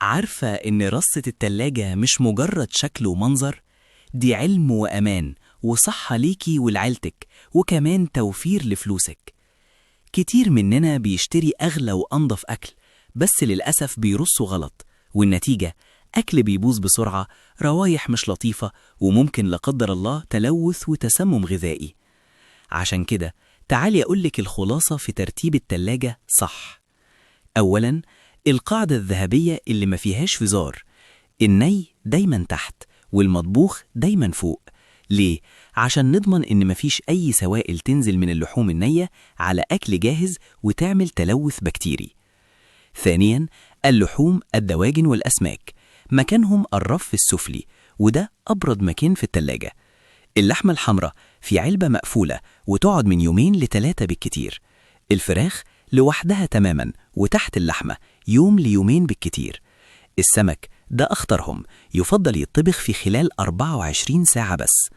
عارفة إن رصة التلاجة مش مجرد شكل ومنظر؟ دي علم وأمان وصحة ليكي ولعيلتك، وكمان توفير لفلوسك. كتير مننا بيشتري أغلى وأنضف أكل، بس للأسف بيرصوا غلط، والنتيجة أكل بيبوظ بسرعة، روايح مش لطيفة، وممكن لا قدر الله تلوث وتسمم غذائي. عشان كده تعالي أقولك الخلاصة في ترتيب التلاجة صح. أولاً، القاعدة الذهبية اللي ما فيهاش فزار: الني دايماً تحت والمطبوخ دايماً فوق. ليه؟ عشان نضمن إن مفيش أي سوائل تنزل من اللحوم النية على أكل جاهز وتعمل تلوث بكتيري. ثانياً، اللحوم، الدواجن والأسماك مكانهم الرف السفلي، وده أبرد مكان في التلاجة. اللحمة الحمراء في علبة مقفولة وتقعد من 2 ل3 بالكتير. الفراخ لوحدها تماماً وتحت اللحمة 1 ل2 يومين بالكتير. السمك ده أخطرهم، يفضل يطبخ في خلال 24 ساعة بس.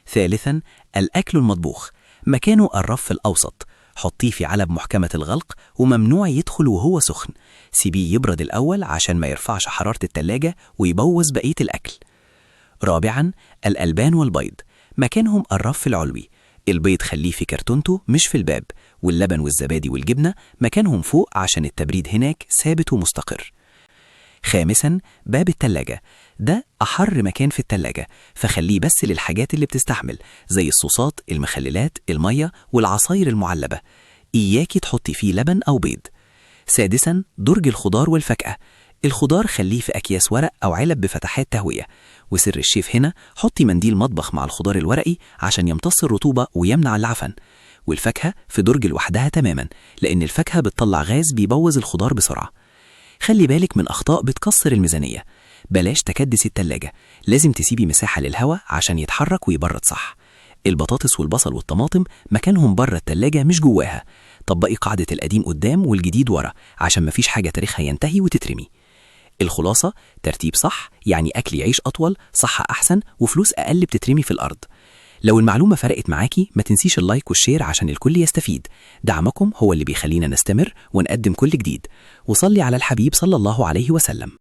ثالثاً، الأكل المطبوخ مكانه الرف الأوسط، حطيه في علب محكمة الغلق وممنوع يدخل وهو سخن. سيبيه يبرد الأول عشان ما يرفعش حرارة التلاجة ويبوظ بقية الأكل. رابعاً، الألبان والبيض مكانهم الرف العلوي. البيض خليه في كرتونته مش في الباب، واللبن والزبادي والجبنة مكانهم فوق عشان التبريد هناك ثابت ومستقر. خامساً، باب التلاجة ده أحر مكان في التلاجة، فخليه بس للحاجات اللي بتستحمل زي الصوصات، المخللات، المية والعصاير المعلبة. إياكي تحطي فيه لبن أو بيض. سادساً، درج الخضار والفاكهة. الخضار خليه في أكياس ورق أو علب بفتحات تهوية. وسر الشيف هنا: حطي منديل مطبخ مع الخضار الورقي عشان يمتص الرطوبة ويمنع العفن. والفاكهة في درج لوحدها تماماً، لأن الفاكهة بتطلع غاز بيبوظ الخضار بسرعة. خلي بالك من أخطاء بتكسر الميزانية. بلاش تكدسي التلاجة، لازم تسيبي مساحة للهواء عشان يتحرك ويبرد صح. البطاطس والبصل والطماطم مكانهم بره التلاجة مش جواها. طبقي قاعدة القديم قدام والجديد ورا عشان مفيش حاجة تاريخها ينتهي وتترمي. الخلاصة: ترتيب صح يعني أكل يعيش أطول، صحة أحسن، وفلوس أقل بتترمي في الأرض. لو المعلومة فرقت معاكي ما تنسيش اللايك والشير عشان الكل يستفيد. دعمكم هو اللي بيخلينا نستمر ونقدم كل جديد. وصلي على الحبيب صلى الله عليه وسلم.